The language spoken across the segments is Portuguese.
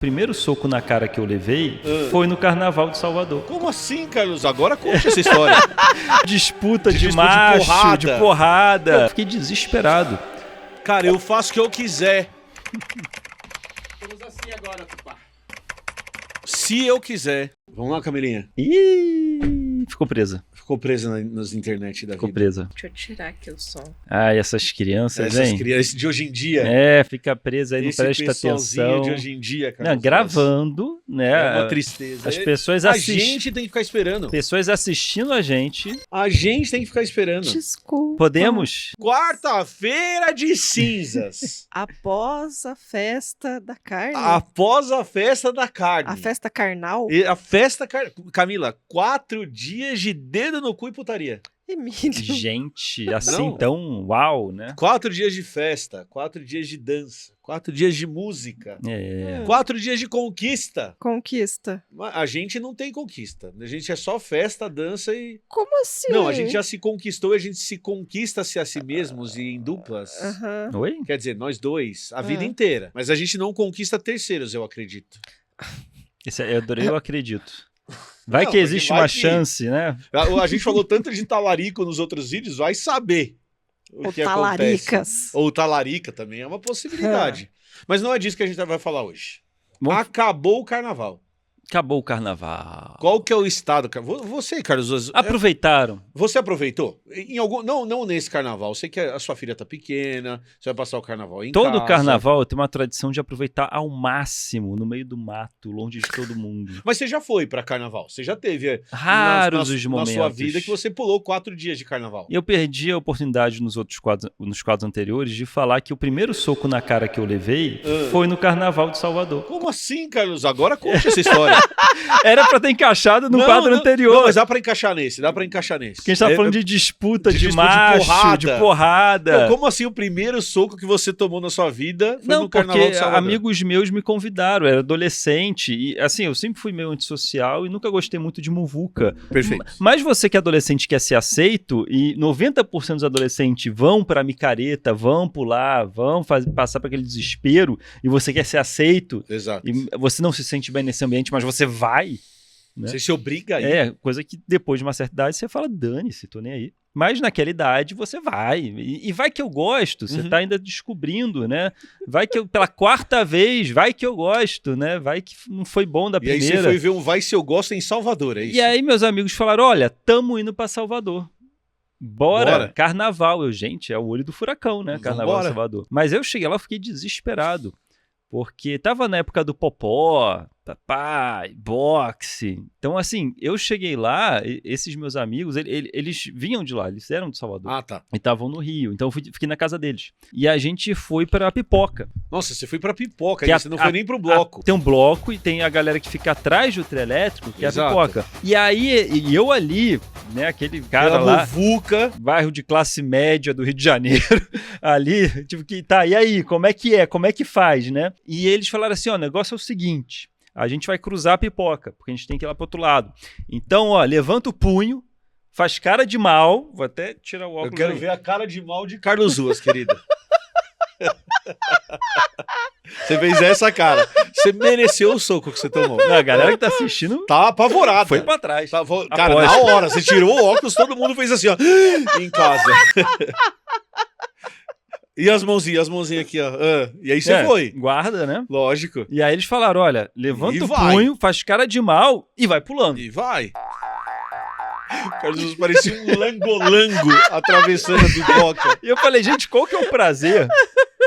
Primeiro soco na cara que eu levei foi no Carnaval de Salvador. Como assim, Carlos? Agora conte essa história. Disputa de macho, de porrada. Eu fiquei desesperado. Cara, eu faço o que eu quiser. Vamos assim agora, Tupá. Se eu quiser. Vamos lá, Camilinha. Ih, ficou presa. Ficou presa nas internet da Ficou vida. presa. Deixa eu tirar aqui o som. Ai, essas crianças, Essas hein? crianças de hoje em dia. É, fica presa aí, não Esse presta pessoalzinho atenção. de hoje em dia, cara. Não, gravando, né? É uma tristeza. As pessoas A gente tem que ficar esperando. Pessoas assistindo a gente. A gente tem que ficar esperando. Desculpa. Podemos? Quarta-feira de cinzas. Após a festa da carne. Após a festa da carne. A festa carnal. E a festa... Camila, 4 dias de dedo no cu e putaria. Emílio. Gente, assim Não. tão uau, né? 4 dias de festa, 4 dias de dança, 4 dias de música, É. 4 dias de conquista. Conquista. A gente não tem conquista. A gente é só festa, dança e... Como assim? Não, a gente já se conquistou e a gente se conquista-se a si mesmos e em duplas. Aham. Oi? Quer dizer, nós dois, a vida inteira. Mas a gente não conquista terceiros, eu acredito. Eu adorei, eu acredito. Vai Não, que porque existe vai uma que- chance, né? A gente falou tanto de talarico nos outros vídeos, vai saber o Ou que talaricas. acontece. Ou talarica também é uma possibilidade. Mas não é disso que a gente vai falar hoje. Bom, Acabou o carnaval. acabou o carnaval. Qual que é o estado? Você, Carlos, Aproveitaram. você aproveitou? Em algum, não nesse carnaval. Eu sei que a sua filha tá pequena, você vai passar o carnaval em Todo casa. carnaval eu tenho uma tradição de aproveitar ao máximo, no meio do mato, longe de todo mundo. Mas você já foi pra carnaval? Você já teve Raros na os momentos. sua vida que você pulou 4 dias de carnaval? Eu perdi a oportunidade nos quadros anteriores de falar que o primeiro soco na cara que eu levei foi no Carnaval de Salvador. Como assim, Carlos? Agora conte essa história. Era pra ter encaixado no Não, quadro não, anterior. Não, mas dá pra encaixar nesse, Porque Porque a gente tá falando de disputa, de disputa de macho, porrada. de porrada. Como assim o primeiro soco que você tomou na sua vida foi Não, no Carnaval porque de Salvador? amigos meus me convidaram, eu era adolescente, e assim, eu sempre fui meio antissocial e nunca gostei muito de muvuca. Perfeito. Mas você que é adolescente quer ser aceito, e 90% dos adolescentes vão pra micareta, vão pular, vão passar pra aquele desespero, e você quer ser aceito, Exato. e você não se sente bem nesse ambiente, mas você vai, né? Você se obriga a ir. É, coisa que depois de uma certa idade você fala, dane-se, tô nem aí. Mas naquela idade você vai. E vai que eu gosto, você tá ainda descobrindo, né? Vai que eu, pela 4ª vez, vai que eu gosto, né? Vai que não foi bom da E aí primeira. você foi ver um Vai Se Eu Gosto em Salvador, é isso? E aí meus amigos falaram, olha, tamo indo pra Salvador. Bora. Bora. Carnaval. Gente, é o olho do furacão, né? Carnaval Vambora. de Salvador. Mas eu cheguei lá e fiquei desesperado. Porque tava na época do popó, papai, boxe. Então, assim, eu cheguei lá, esses meus amigos, eles vinham de lá, eles eram de Salvador. Ah, tá. E estavam no Rio. Então, eu fiquei na casa deles. E a gente foi pra Pipoca. Nossa, você foi pra Pipoca, Que aí você não foi nem pro bloco. Tem um bloco e tem a galera que fica atrás do trio elétrico, que Exato. é a Pipoca. E aí, e eu ali, né, aquele cara Pela lá, muvuca. bairro de classe média do Rio de Janeiro, ali, tipo, que tá, e aí, como é que é? Como é que faz, né? E eles falaram assim, ó, o negócio é o seguinte, a gente vai cruzar a Pipoca, porque a gente tem que ir lá pro outro lado. Então, ó, levanta o punho, faz cara de mal, vou até tirar o óculos Eu quero aí. ver a cara de mal de Carlos Ruas, querida. Você fez essa cara. Você mereceu o soco que você tomou. Não, a galera que tá assistindo Tá apavorada. foi pra trás. Cara, Aposto. na hora, você tirou o óculos, todo mundo fez assim, ó, em casa. E as mãozinhas aqui, ó. E aí você foi. Guarda, né? Lógico. E aí eles falaram, olha, levanta E o vai. punho, faz cara de mal e vai pulando. E vai. O Carlos Ruas parecia um langolango atravessando a Pipoca. E eu falei, gente, qual que é o prazer?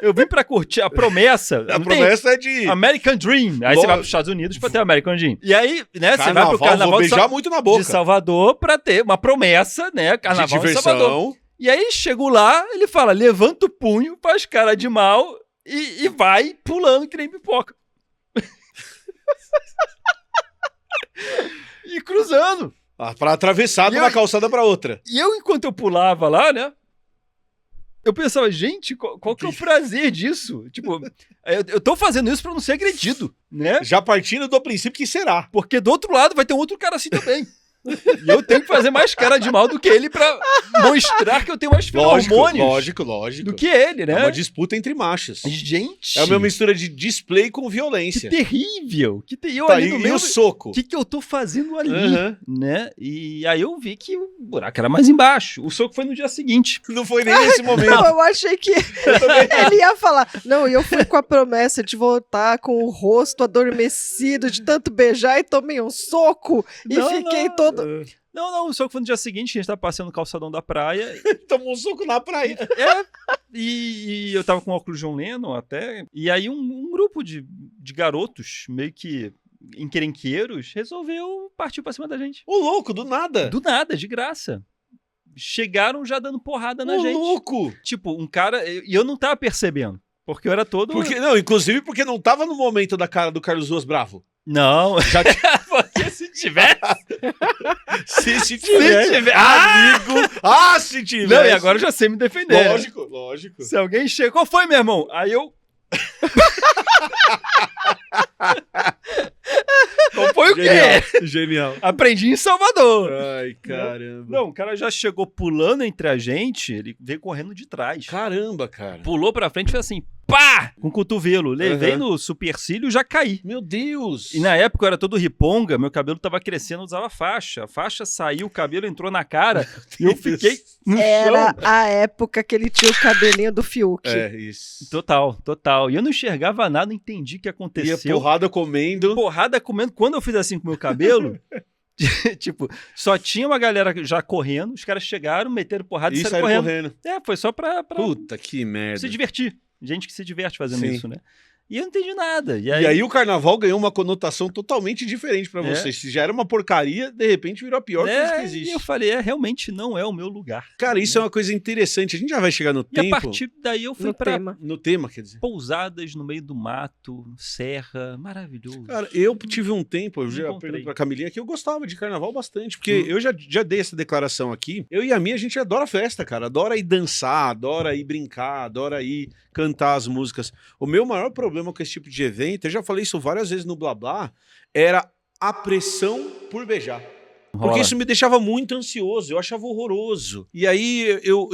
Eu vim pra curtir a promessa. A Não tem- promessa é de American Dream. Aí você vai pros Estados Unidos pra ter o American Dream. E aí, né, você vai pro Carnaval vou de, beijar muito na boca. de Salvador pra ter uma promessa, né? Carnaval de de Salvador. diversão. E aí, chegou lá, ele fala, levanta o punho, faz cara de mal e vai pulando que nem pipoca. E cruzando. Pra atravessar de E uma eu- calçada pra outra. E eu, enquanto eu pulava lá, né? Eu pensava, gente, qual que é o prazer disso? Tipo, eu tô fazendo isso pra não ser agredido, né? Já partindo do princípio que será. Porque do outro lado vai ter um outro cara assim também. E eu tenho que fazer mais cara de mal do que ele pra mostrar que eu tenho mais hormônios Lógico. do que ele, né? É uma disputa entre machos. Gente, É uma mistura de display com que violência. terrível. Eu Tá, ali e, no e meio, o soco? o que eu tô fazendo ali, Aham. né? E aí eu vi que o buraco era mais embaixo. O soco foi no dia seguinte. Não foi nem nesse momento. Não, eu achei que ele ia falar. Não, e eu fui com a promessa de voltar com o rosto adormecido de tanto beijar e tomei um soco e fiquei todo. Não, o soco foi no dia seguinte, a gente tava passeando no calçadão da praia. Tomou um soco na praia. E eu tava com o óculos John Lennon até. E aí um grupo de garotos, meio que encrenqueiros, resolveu partir pra cima da gente. Ô, louco, do nada. Do nada, de graça. Chegaram já dando porrada na Ô, gente. louco. Tipo, um cara. E eu não tava percebendo. Porque eu era todo. Inclusive porque não tava no momento da cara do Carlos Ruas bravo. Não. Já Porque se tivesse. se tiver. Amigo. Se tiver. Não, e agora eu já sei me defender. Lógico. Se alguém chega, qual foi, meu irmão? Aí eu. Qual foi o quê? Genial. Aprendi em Salvador. Ai, caramba. Não, o cara já chegou pulando entre a gente, ele veio correndo de trás. Caramba, cara. Pulou pra frente e fez assim, pá! Com o cotovelo. Levei no supercílio e já caí. Meu Deus. E na época eu era todo riponga, meu cabelo tava crescendo, eu usava faixa. A faixa saiu, o cabelo entrou na cara e eu fiquei no Era chão. a época que ele tinha o cabelinho do Fiuk. É, isso. Total. E eu não enxergava nada, não entendi o que E a aconteceu. porrada comendo. Porrada comendo. Quando eu fiz assim com o meu cabelo, tipo, só tinha uma galera já correndo, os caras chegaram, meteram porrada e E saíram saiu correndo. correndo. Foi só pra Puta, que merda. se divertir. Gente que se diverte fazendo Sim. isso, né? E eu não entendi nada. E E aí, aí o carnaval ganhou uma conotação totalmente diferente pra É. você. Se já era uma porcaria, de repente virou a pior coisa que e existe. eu falei, realmente não é o meu lugar. Cara, isso é uma coisa interessante. A gente já vai chegar no E tempo. a partir daí eu fui No pra tema. No tema, quer dizer. pousadas no meio do mato, serra, maravilhoso. Cara, eu tive um tempo, eu Me já encontrei. pergunto pra Camilinha, que eu gostava de carnaval bastante, porque eu já dei essa declaração aqui. Eu e a minha, a gente adora festa, cara. Adora ir dançar, adora ir brincar, adora ir cantar as músicas. O meu maior problema com esse tipo de evento, eu já falei isso várias vezes no Blá Blá, era a pressão por beijar. Porque Rola. isso me deixava muito ansioso, eu achava horroroso. E aí eu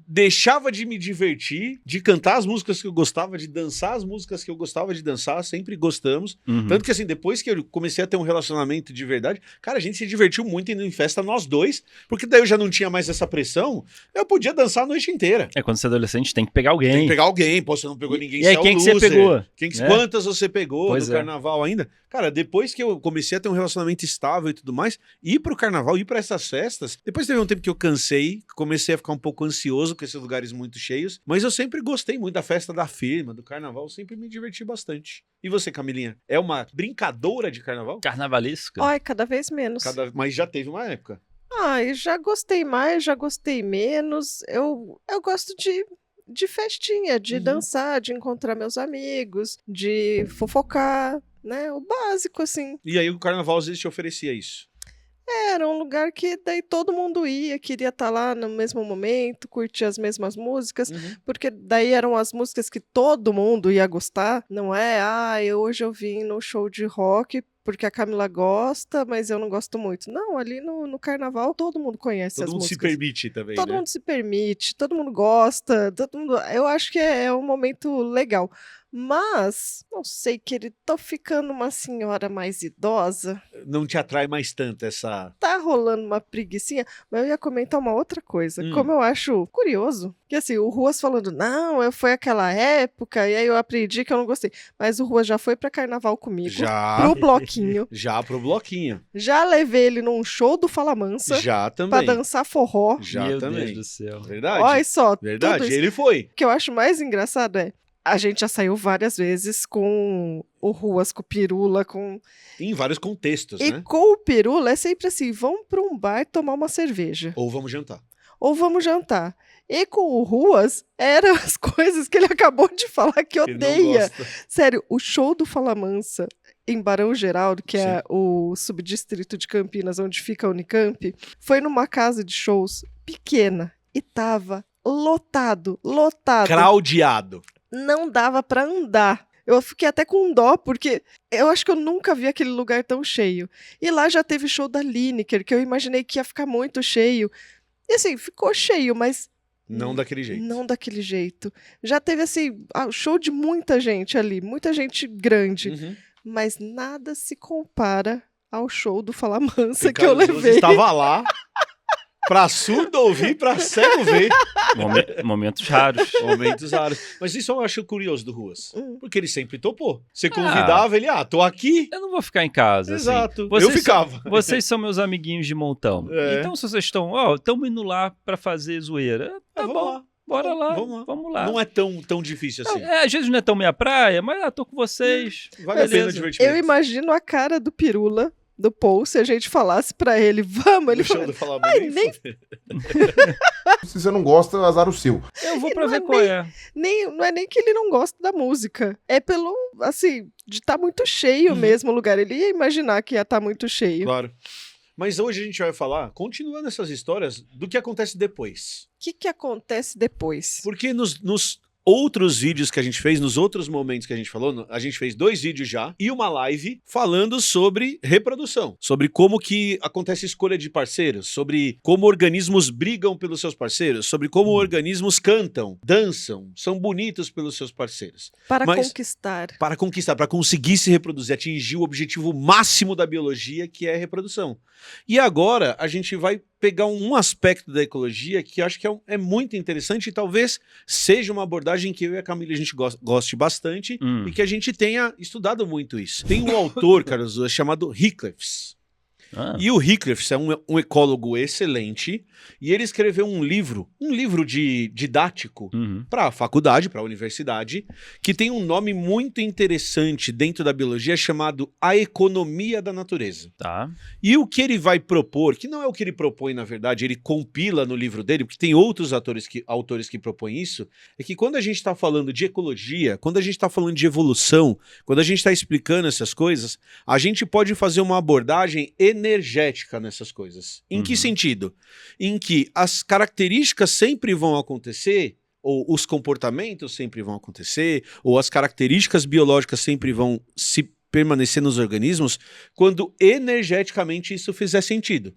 deixava de me divertir, de cantar as músicas que eu gostava, de dançar as músicas que eu gostava de dançar, sempre gostamos. Uhum. Tanto que assim, depois que eu comecei a ter um relacionamento de verdade, cara, a gente se divertiu muito indo em festa nós dois, porque daí eu já não tinha mais essa pressão, eu podia dançar a noite inteira. É, quando você é adolescente tem que pegar alguém. Tem que pegar alguém, pô, você não pegou ninguém, E aí, você é o quem que você loser. pegou? Né? Quantas você pegou Pois no é. carnaval ainda? Cara, depois que eu comecei a ter um relacionamento estável e tudo mais, ir pro carnaval, ir pra essas festas, depois teve um tempo que eu cansei, comecei a ficar um pouco ansioso com esses lugares muito cheios, mas eu sempre gostei muito da festa da firma, do carnaval, sempre me diverti bastante. E você, Camilinha, é uma brincadora de carnaval? Carnavalesca. Ai, cada vez menos. Mas já teve uma época. Ai, já gostei mais, já gostei menos. Eu gosto de festinha, de dançar, de encontrar meus amigos, de fofocar, né? O básico, assim. E aí o carnaval às vezes te oferecia isso. Era um lugar que daí todo mundo ia, queria estar lá no mesmo momento, curtir as mesmas músicas, porque daí eram as músicas que todo mundo ia gostar, não é, hoje eu vim no show de rock porque a Camila gosta, mas eu não gosto muito. Não, ali no carnaval todo mundo conhece Todo as mundo se músicas. permite também, Todo né? mundo se permite, todo mundo gosta, eu acho que é um momento legal. Mas, não sei, querido, tô ficando uma senhora mais idosa, Não te atrai mais tanto essa... tá rolando uma preguicinha, mas eu ia comentar uma outra coisa, Hum. como eu acho curioso, que assim, o Ruas falando, não, foi aquela época, e aí eu aprendi que eu não gostei, mas o Ruas já foi pra carnaval comigo, Já, pro bloquinho, já pro bloquinho. já levei ele num show do Fala Mansa, Já pra também. dançar forró, Já Meu também. Deus do céu. Verdade. olha só, tudo Verdade, isso. ele foi. O que eu acho mais engraçado é, a gente já saiu várias vezes com o Ruas, com o Pirula, Em vários contextos, e né? com o Pirula é sempre assim, vamos pra um bar tomar uma cerveja, Ou vamos jantar. ou vamos jantar. E com o Ruas, eram as coisas que ele acabou de falar que Ele não odeia. gosta. Sério, o show do Fala Mansa em Barão Geraldo, que é Sim. o subdistrito de Campinas, onde fica a Unicamp, foi numa casa de shows pequena e tava lotado. Craudiado. Não dava pra andar. Eu fiquei até com dó, porque eu acho que eu nunca vi aquele lugar tão cheio. E lá já teve show da Lineker, que eu imaginei que ia ficar muito cheio. E assim, ficou cheio, mas Não daquele jeito. não daquele jeito. Já teve, assim, show de muita gente ali, muita gente grande. Uhum. Mas nada se compara ao show do Fala Mansa que Ricardo eu Souza levei. estava lá pra surdo ouvir, pra cego ver. Momentos raros. Momentos raros. Mas isso eu acho curioso do Ruas. Porque ele sempre topou. Você Ah. convidava ele, tô aqui. Eu não vou ficar em casa. assim. Exato. Vocês Eu ficava. Vocês são meus amiguinhos de montão. É. Então, se vocês estão, estamos indo lá pra fazer zoeira. Tá Vamos bom, lá. bora lá, Vamos lá. vamos lá. Não é tão difícil assim. Às vezes não é tão minha praia, mas tô com vocês. Vale a pena beleza. o divertimento. Eu imagino a cara do Pirula, do Paul, se a gente falasse pra ele, vamos, ele No show fala, do Fala "Ai, Bem, nem- fudeu. Se você não gosta, azar o seu. Eu vou pra Não ver é qual é. não é nem que ele não gosta da música, é pelo, assim, de estar muito cheio mesmo o lugar. Ele ia imaginar que ia estar muito cheio. Claro. Mas hoje a gente vai falar, continuando essas histórias, do que acontece depois. O que acontece depois? Porque nos outros vídeos que a gente fez, nos outros momentos que a gente falou, a gente fez 2 vídeos já e uma live falando sobre reprodução, sobre como que acontece a escolha de parceiros, sobre como organismos brigam pelos seus parceiros, sobre como organismos cantam, dançam, são bonitos pelos seus parceiros. Para Mas- conquistar. Para conquistar, para conseguir se reproduzir, atingir o objetivo máximo da biologia, que é a reprodução. E agora a gente vai pegar um aspecto da ecologia que eu acho que é muito interessante e talvez seja uma abordagem que eu e a Camila a gente goste bastante e que a gente tenha estudado muito isso. Tem um autor, Carlos, chamado Hickliffs. E o Hickliffs é um ecólogo excelente e ele escreveu um livro didático para a faculdade, para a universidade, que tem um nome muito interessante dentro da biologia chamado A Economia da Natureza. Tá. E o que ele vai propor, que não é o que ele propõe na verdade, ele compila no livro dele, porque tem outros autores que propõem isso, é que quando a gente está falando de ecologia, quando a gente está falando de evolução, quando a gente está explicando essas coisas, a gente pode fazer uma abordagem energética nessas coisas. Em que sentido? Em que as características sempre vão acontecer, ou os comportamentos sempre vão acontecer, ou as características biológicas sempre vão se permanecer nos organismos, quando energeticamente isso fizer sentido.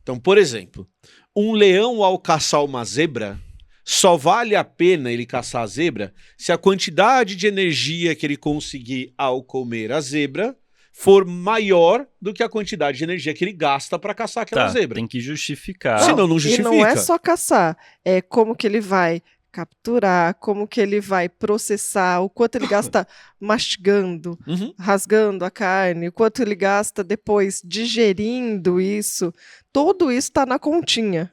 Então, por exemplo, um leão ao caçar uma zebra, só vale a pena ele caçar a zebra se a quantidade de energia que ele conseguir ao comer a zebra for maior do que a quantidade de energia que ele gasta para caçar aquela zebra. Tem que justificar. Senão não justifica. E não é só caçar, é como que ele vai capturar, como que ele vai processar, o quanto ele gasta mastigando, rasgando a carne, o quanto ele gasta depois digerindo isso. Tudo isso está na continha.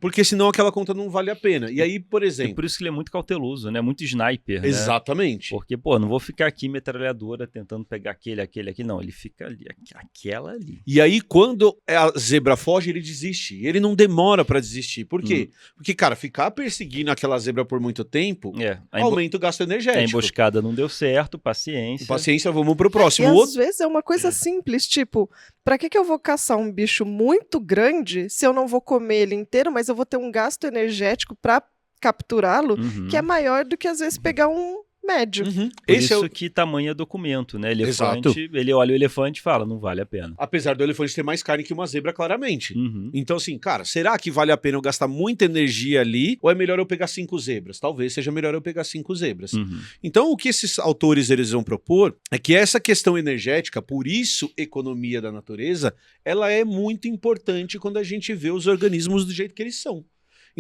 Porque senão aquela conta não vale a pena. E aí, por E exemplo... por isso que ele é muito cauteloso, né? Muito sniper, né? Exatamente. Porque, não vou ficar aqui metralhadora tentando pegar aquele. Não, ele fica ali, aquela ali. E aí, quando a zebra foge, ele desiste. E ele não demora pra desistir. Por quê? Porque, cara, ficar perseguindo aquela zebra por muito tempo aumenta o gasto energético. A emboscada não deu certo, paciência. Paciência, vamos pro próximo. E às vezes é uma coisa simples, tipo, pra que eu vou caçar um bicho muito grande se eu não vou comer ele inteiro, mas eu vou ter um gasto energético pra capturá-lo que é maior do que às vezes pegar um médio. Por isso que tamanho é documento, né? Elefante, Exato. ele olha o elefante e fala, não vale a pena. Apesar do elefante ter mais carne que uma zebra, claramente. Então, assim, cara, será que vale a pena eu gastar muita energia ali? Ou é melhor eu pegar 5 zebras? Talvez seja melhor eu pegar 5 zebras. Então, o que esses autores eles vão propor é que essa questão energética, por isso, economia da natureza, ela é muito importante quando a gente vê os organismos do jeito que eles são.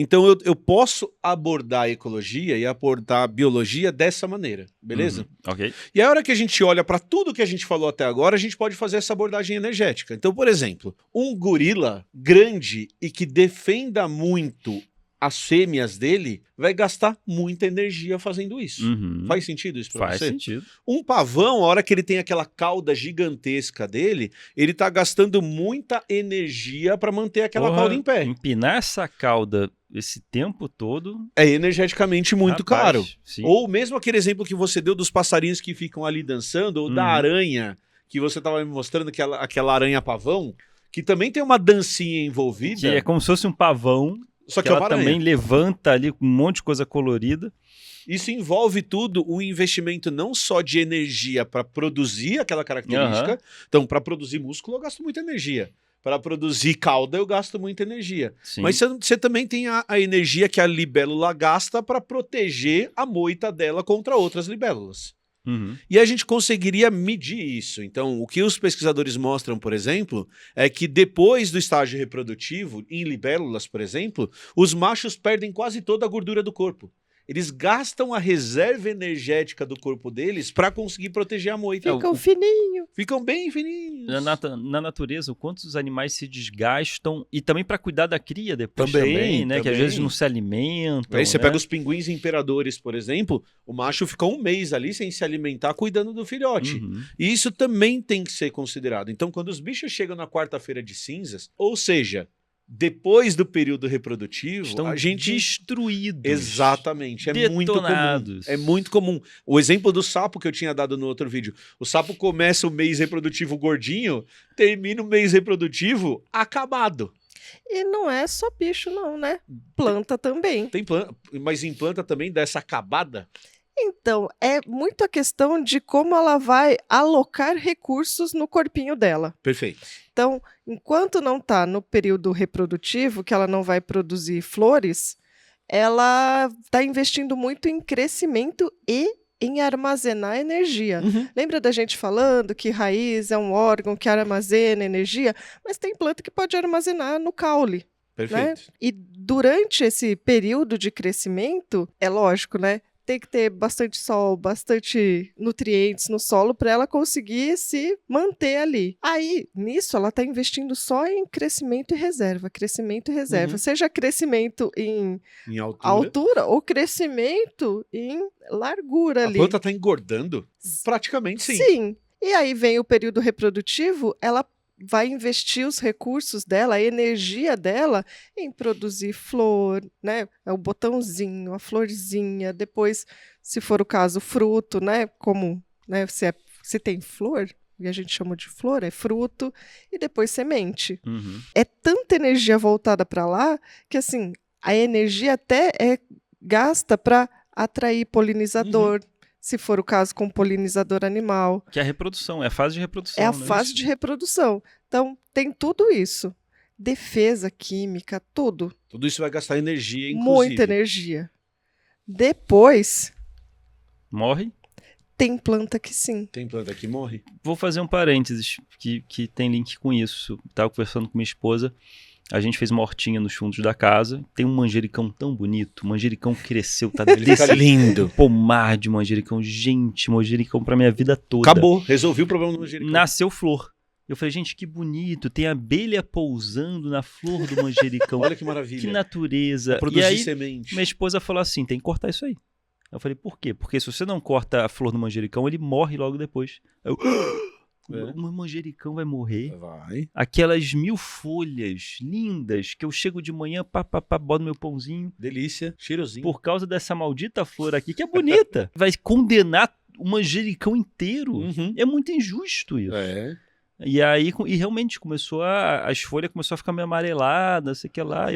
Então eu posso abordar a ecologia e abordar a biologia dessa maneira, beleza? Ok. E a hora que a gente olha para tudo que a gente falou até agora, a gente pode fazer essa abordagem energética. Então, por exemplo, um gorila grande e que defenda muito as fêmeas dele vai gastar muita energia fazendo isso. Faz sentido isso pra você? Faz sentido. Um pavão, a hora que ele tem aquela cauda gigantesca dele, ele tá gastando muita energia para manter aquela cauda em pé. Empinar essa cauda esse tempo todo... É energeticamente muito caro. Sim. Ou mesmo aquele exemplo que você deu dos passarinhos que ficam ali dançando, ou da aranha, que você tava me mostrando, aquela aranha-pavão, que também tem uma dancinha envolvida. Que é como se fosse um pavão, só que ela é uma aranha. também levanta ali com um monte de coisa colorida. Isso envolve tudo um investimento não só de energia para produzir aquela característica. Então, para produzir músculo, eu gasto muita energia. Para produzir cauda, eu gasto muita energia. Sim. Mas você também tem a energia que a libélula gasta para proteger a moita dela contra outras libélulas. Uhum. E a gente conseguiria medir isso. Então, o que os pesquisadores mostram, por exemplo, é que depois do estágio reprodutivo, em libélulas, por exemplo, os machos perdem quase toda a gordura do corpo. Eles gastam a reserva energética do corpo deles para conseguir proteger a moita. Ficam fininho. Ficam bem fininhos. Na natureza, o quanto os animais se desgastam e também para cuidar da cria depois também, né? Que às vezes não se alimentam. Aí você né? pega os pinguins imperadores, por exemplo, o macho fica um mês ali sem se alimentar cuidando do filhote. Uhum. E isso também tem que ser considerado. Então, quando os bichos chegam na quarta-feira de cinzas, ou seja, depois do período reprodutivo, Estão a gente... destruídos. Exatamente, é muito comum. Detonados. É muito comum. O exemplo do sapo que eu tinha dado no outro vídeo. O sapo começa o mês reprodutivo gordinho, termina o mês reprodutivo acabado. E não é só bicho, não, né? Planta também. Tem planta, mas em planta também dá essa acabada. Então, é muito a questão de como ela vai alocar recursos no corpinho dela. Perfeito. Então, enquanto não está no período reprodutivo, que ela não vai produzir flores, ela está investindo muito em crescimento e em armazenar energia. Lembra da gente falando que raiz é um órgão que armazena energia? Mas tem planta que pode armazenar no caule. Perfeito. Né? E durante esse período de crescimento, é lógico, né? Tem que ter bastante sol, bastante nutrientes no solo para ela conseguir se manter ali. Aí, nisso, ela está investindo só em crescimento e reserva, seja crescimento em altura ou crescimento em largura ali. A planta está engordando? Praticamente sim. Sim. E aí vem o período reprodutivo, ela vai investir os recursos dela, a energia dela em produzir flor, né? O botãozinho, a florzinha, depois, se for o caso, fruto, né? Como, né? Se tem flor, e a gente chama de flor, é fruto, e depois semente. Uhum. É tanta energia voltada para lá que, assim, a energia até é gasta para atrair polinizador, se for o caso com polinizador animal. Que é a reprodução, é a fase de reprodução. É a né? fase de reprodução. Então, tem tudo isso. Defesa química, tudo. Tudo isso vai gastar energia, inclusive. Muita energia. Depois, Morre. tem planta que sim. Tem planta que morre. Vou fazer um parênteses que tem link com isso. Estava conversando com minha esposa. A gente fez uma hortinha nos fundos da casa. Tem um manjericão tão bonito. O manjericão cresceu, tá Ele fica lindo. pomar de manjericão. Gente, manjericão pra minha vida toda. Acabou. Resolvi o problema do manjericão. Nasceu flor. Eu falei, gente, que bonito. Tem abelha pousando na flor do manjericão. Olha que maravilha. Que natureza. Produzir E aí, semente. minha esposa falou assim, tem que cortar isso aí. Eu falei, por quê? Porque se você não corta a flor do manjericão, ele morre logo depois. Eu... O manjericão vai morrer. Vai. Aquelas 1000 folhas lindas que eu chego de manhã, boto meu pãozinho. Delícia. Cheirosinho. Por causa dessa maldita flor aqui, que é bonita. Vai condenar o manjericão inteiro. É muito injusto isso. É. E aí, realmente começou as folhas começou a ficar meio amareladas, sei que lá.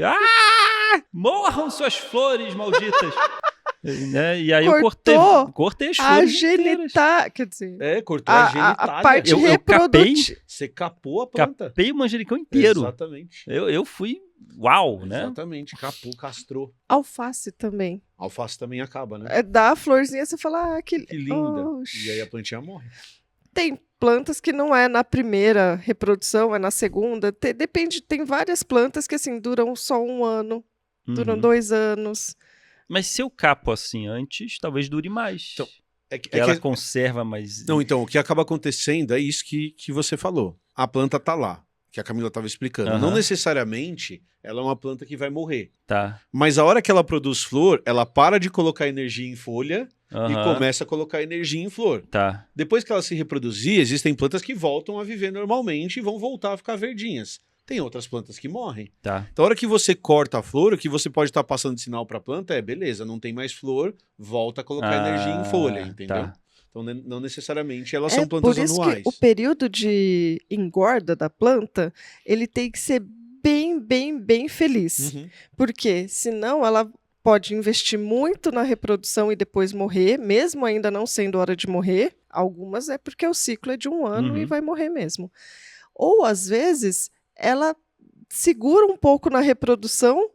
Morram suas flores malditas. Né? E aí Cortou eu cortei as a folhas genitália, quer dizer, Cortou a genitália. a parte Eu reprodutiva. Você capou a planta. capei o manjericão inteiro. Exatamente. Eu fui uau, né? Exatamente. Capou, castrou. Alface também. Alface também acaba, né? Dá a florzinha, você fala, que Que linda. Oxi. E aí a plantinha morre. Tem plantas que não é na primeira reprodução, é na segunda. Depende, tem várias plantas que assim duram só 1 ano, duram 2 anos. Mas se eu capo assim antes, talvez dure mais. Então, ela conserva mais. Não, então, o que acaba acontecendo é isso que você falou. A planta tá lá, que a Camila estava explicando. Não necessariamente ela é uma planta que vai morrer. Tá. Mas a hora que ela produz flor, ela para de colocar energia em folha e começa a colocar energia em flor. Tá. Depois que ela se reproduzir, existem plantas que voltam a viver normalmente e vão voltar a ficar verdinhas. Tem outras plantas que morrem. Tá. Então, a hora que você corta a flor, o que você pode estar passando de sinal para a planta é, beleza, não tem mais flor, volta a colocar energia em folha, entendeu? Tá. Então, não necessariamente elas são plantas por isso anuais. que o período de engorda da planta, ele tem que ser bem feliz. Porque senão ela pode investir muito na reprodução e depois morrer, mesmo ainda não sendo hora de morrer. Algumas é porque o ciclo é de 1 ano e vai morrer mesmo. Ou, às vezes, ela segura um pouco na reprodução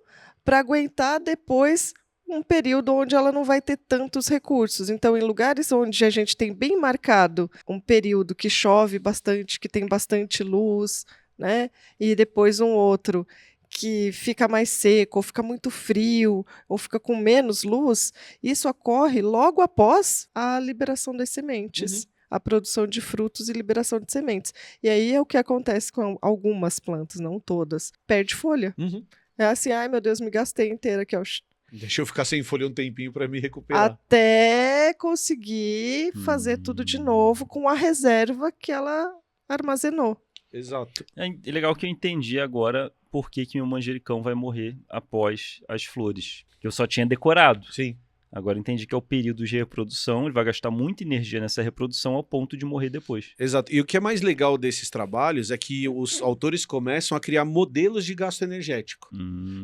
para aguentar depois um período onde ela não vai ter tantos recursos. Então, em lugares onde a gente tem bem marcado um período que chove bastante, que tem bastante luz, né? E depois um outro que fica mais seco, ou fica muito frio, ou fica com menos luz, isso ocorre logo após a liberação das sementes. A produção de frutos e liberação de sementes. E aí é o que acontece com algumas plantas, não todas. Perde folha. É assim, ai meu Deus, me gastei inteira aqui, ó. Deixa eu ficar sem folha um tempinho para me recuperar. Até conseguir fazer tudo de novo com a reserva que ela armazenou. Exato. É legal que eu entendi agora por que meu manjericão vai morrer após as flores. Que eu só tinha decorado. Sim. Agora entendi que é o período de reprodução, ele vai gastar muita energia nessa reprodução ao ponto de morrer depois. Exato. E o que é mais legal desses trabalhos é que os autores começam a criar modelos de gasto energético.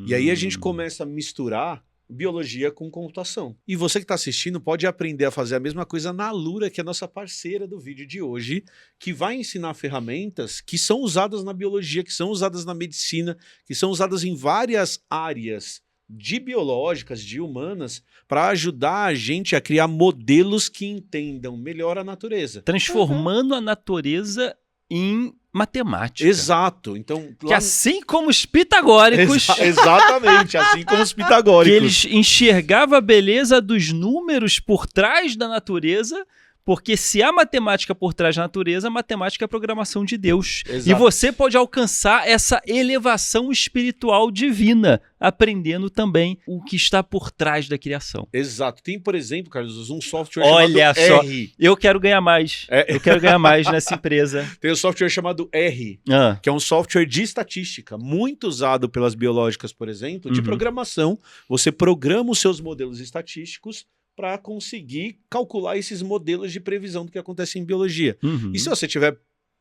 E aí a gente começa a misturar biologia com computação. E você que está assistindo pode aprender a fazer a mesma coisa na Alura, que é a nossa parceira do vídeo de hoje, que vai ensinar ferramentas que são usadas na biologia, que são usadas na medicina, que são usadas em várias áreas de biológicas, de humanas, para ajudar a gente a criar modelos que entendam melhor a natureza. Transformando a natureza em matemática. Exato. Então, que assim como os pitagóricos... Exatamente, assim como os pitagóricos. Que eles enxergavam a beleza dos números por trás da natureza, porque se há matemática por trás da natureza, a matemática é a programação de Deus. Exato. E você pode alcançar essa elevação espiritual divina, aprendendo também o que está por trás da criação. Exato. Tem, por exemplo, Carlos, um software Olha chamado só, R. eu quero ganhar mais. Eu quero ganhar mais nessa empresa. Tem um software chamado R, que é um software de estatística, muito usado pelas biológicas, por exemplo, de programação. Você programa os seus modelos estatísticos para conseguir calcular esses modelos de previsão do que acontece em biologia. E se você estiver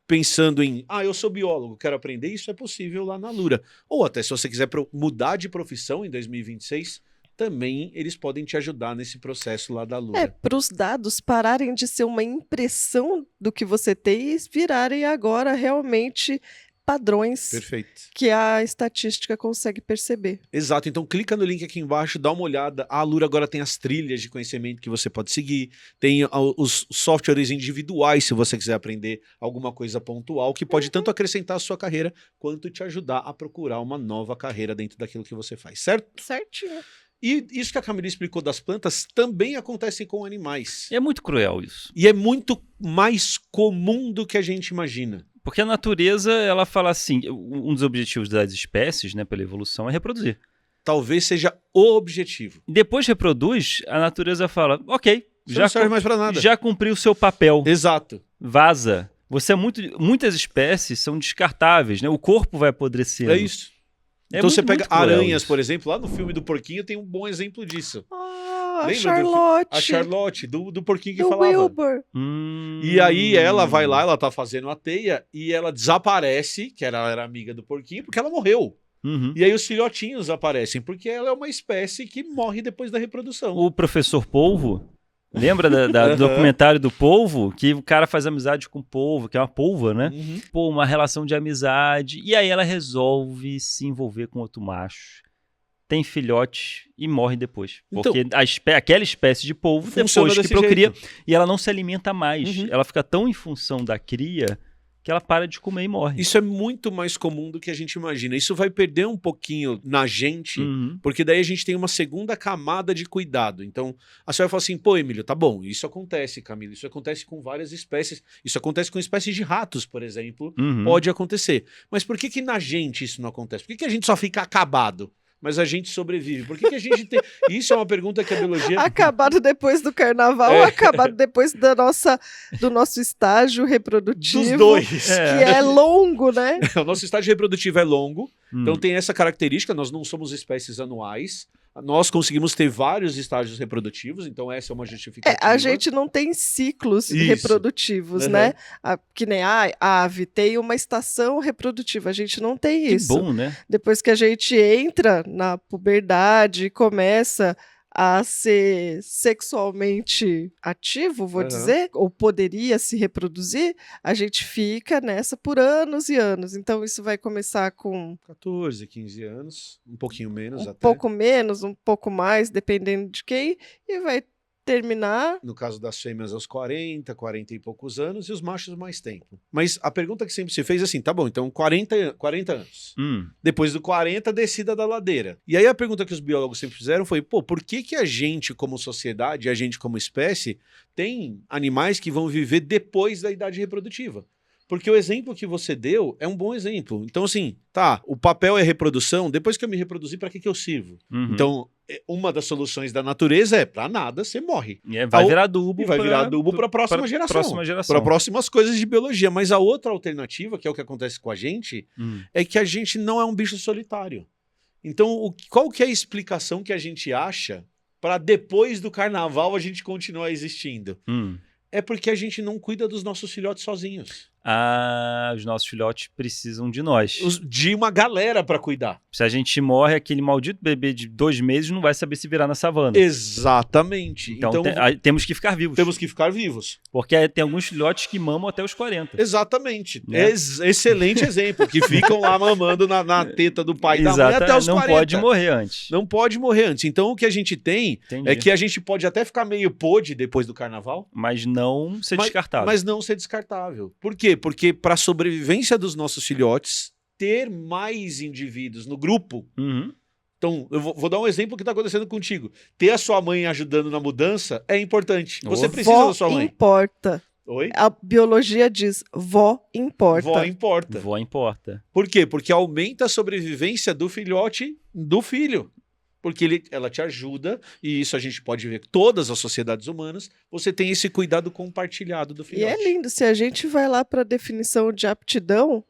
pensando em, eu sou biólogo, quero aprender, isso é possível lá na Alura. Ou até se você quiser mudar de profissão em 2026, também eles podem te ajudar nesse processo lá da Alura. Para os dados pararem de ser uma impressão do que você tem e virarem agora realmente padrões. Perfeito. Que a estatística consegue perceber. Exato, então clica no link aqui embaixo, dá uma olhada. A Alura agora tem as trilhas de conhecimento que você pode seguir, tem os softwares individuais se você quiser aprender alguma coisa pontual, que pode tanto acrescentar a sua carreira, quanto te ajudar a procurar uma nova carreira dentro daquilo que você faz, certo? Certinho. E isso que a Camila explicou das plantas também acontece com animais. É muito cruel isso. E é muito mais comum do que a gente imagina. Porque a natureza, ela fala assim, um dos objetivos das espécies, né, pela evolução, é reproduzir. Talvez seja o objetivo. Depois reproduz, a natureza fala, ok, já não serve mais para nada. Já cumpriu o seu papel. Exato. Vaza. Muitas espécies são descartáveis, né? O corpo vai apodrecer. É isso. Então você pega aranhas, por exemplo, lá no filme do Porquinho tem um bom exemplo disso. A Charlotte. A Charlotte, do Porquinho que do falava. Wilbur. E aí ela vai lá, ela tá fazendo a teia e ela desaparece, que ela era amiga do Porquinho, porque ela morreu. E aí os filhotinhos aparecem, porque ela é uma espécie que morre depois da reprodução. O professor Polvo, lembra do documentário do polvo? Que o cara faz amizade com o polvo, que é uma polva, né? Pô, uma relação de amizade. E aí ela resolve se envolver com outro macho. Tem filhote e morre depois. Porque então, aquela espécie de polvo, depois que procria, e ela não se alimenta mais. Ela fica tão em função da cria que ela para de comer e morre. Isso é muito mais comum do que a gente imagina. Isso vai perder um pouquinho na gente, porque daí a gente tem uma segunda camada de cuidado. Então, a senhora fala assim, pô, Emílio, tá bom, isso acontece, Camila, isso acontece com várias espécies, isso acontece com espécies de ratos, por exemplo, pode acontecer. Mas por que na gente isso não acontece? Por que a gente só fica acabado? Mas a gente sobrevive. Por que a gente tem... Isso é uma pergunta que a biologia... Acabado depois do carnaval ou acabado depois do nosso estágio reprodutivo? Dos dois. Que é longo, né? O nosso estágio reprodutivo é longo. Então tem essa característica, nós não somos espécies anuais. Nós conseguimos ter vários estágios reprodutivos, então essa é uma justificativa. A gente não tem ciclos Isso. reprodutivos, né? Que nem a ave tem uma estação reprodutiva, a gente não tem Que isso. bom, né? Depois que a gente entra na puberdade e começa a ser sexualmente ativo, vou dizer, ou poderia se reproduzir, a gente fica nessa por anos e anos. Então isso vai começar com 14, 15 anos, um pouquinho menos um até. pouco menos, um pouco mais, dependendo de quem, e vai terminar. No caso das fêmeas aos 40, 40 e poucos anos, e os machos mais tempo. Mas a pergunta que sempre se fez é assim, tá bom, então 40 anos. Depois do 40, descida da ladeira. E aí a pergunta que os biólogos sempre fizeram foi, pô, por que que a gente como sociedade, a gente como espécie, tem animais que vão viver depois da idade reprodutiva? Porque o exemplo que você deu é um bom exemplo. Então, assim, tá, o papel é reprodução, depois que eu me reproduzir, para que eu sirvo? Então, uma das soluções da natureza é, para nada, você morre. E vai virar adubo. E vai virar adubo para a próxima geração. Para próximas coisas de biologia. Mas a outra alternativa, que é o que acontece com a gente, é que a gente não é um bicho solitário. Então, qual que é a explicação que a gente acha para depois do carnaval a gente continuar existindo? É porque a gente não cuida dos nossos filhotes sozinhos. Os nossos filhotes precisam de nós. De uma galera para cuidar. Se a gente morre, aquele maldito bebê de 2 meses não vai saber se virar na savana. Exatamente. Então temos que ficar vivos. Temos que ficar vivos. Porque tem alguns filhotes que mamam até os 40. Exatamente. Né? Excelente exemplo. Que ficam lá mamando na teta do pai e da mãe até os 40. Não pode morrer antes. Não pode morrer antes. Então o que a gente tem é que a gente pode até ficar meio podre depois do carnaval. Mas não ser descartável. Mas não ser descartável. Por quê? Porque para a sobrevivência dos nossos filhotes, ter mais indivíduos no grupo. Então, eu vou dar um exemplo que está acontecendo contigo. Ter a sua mãe ajudando na mudança é importante. Você precisa da sua mãe. Importa. Oi? A biologia diz, vó importa. Vó importa. Vó importa. Por quê? Porque aumenta a sobrevivência do filhote do filho. Porque ela te ajuda, e isso a gente pode ver em todas as sociedades humanas, você tem esse cuidado compartilhado do filhote. E é lindo, se a gente vai lá para a definição de aptidão,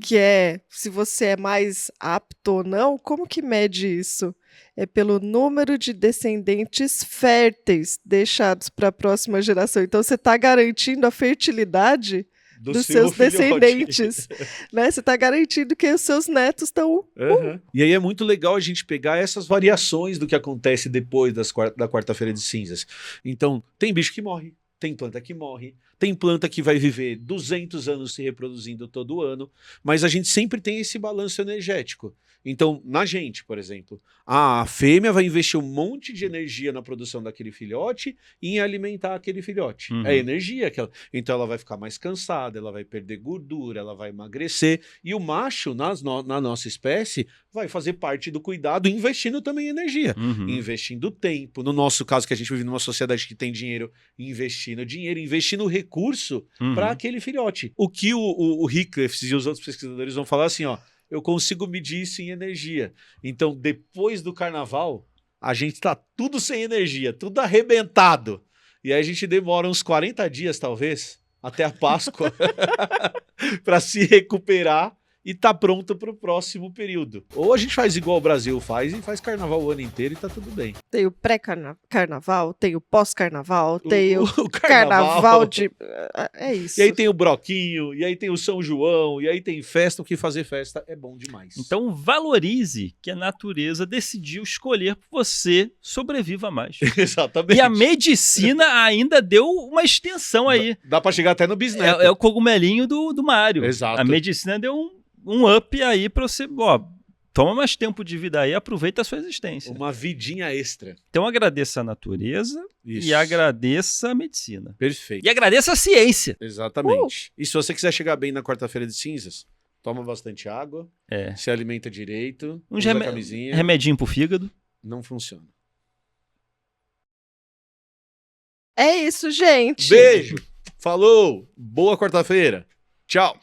que é se você é mais apto ou não, como que mede isso? É pelo número de descendentes férteis deixados para a próxima geração. Então você está garantindo a fertilidade dos seus descendentes, né? Você está garantindo que os seus netos estão... E aí é muito legal a gente pegar essas variações do que acontece depois da quarta-feira de cinzas. Então, tem bicho que morre, tem planta que morre, tem planta que vai viver 200 anos se reproduzindo todo ano, mas a gente sempre tem esse balanço energético. Então, na gente, por exemplo, a fêmea vai investir um monte de energia na produção daquele filhote e em alimentar aquele filhote. É energia. Então, ela vai ficar mais cansada, ela vai perder gordura, ela vai emagrecer. E o macho, na nossa espécie, vai fazer parte do cuidado, investindo também energia. Investindo tempo. No nosso caso, que a gente vive numa sociedade que tem dinheiro, investindo recurso para aquele filhote. O que o Rickliff e os outros pesquisadores vão falar assim, ó, eu consigo medir isso em energia. Então, depois do carnaval, a gente tá tudo sem energia, tudo arrebentado. E aí a gente demora uns 40 dias, talvez, até a Páscoa, para se recuperar e tá pronto para o próximo período. Ou a gente faz igual o Brasil faz e faz carnaval o ano inteiro e tá tudo bem. Tem o pré-carnaval, tem o pós-carnaval, tem o carnaval de... É isso. E aí tem o broquinho, e aí tem o São João, e aí tem festa, porque fazer festa é bom demais. Então valorize que a natureza decidiu escolher por você, sobreviva mais. Exatamente. E a medicina ainda deu uma extensão aí. Dá pra chegar até no bisneto. É o cogumelinho do Mário. Exato. A medicina deu um up aí pra você, toma mais tempo de vida aí, aproveita a sua existência. Uma vidinha extra. Então agradeça a natureza e agradeça a medicina. Perfeito. E agradeça a ciência. Exatamente. E se você quiser chegar bem na quarta-feira de cinzas, toma bastante água, se alimenta direito, usa camisinha. Remedinho pro fígado. Não funciona. É isso, gente. Beijo. Falou. Boa quarta-feira. Tchau.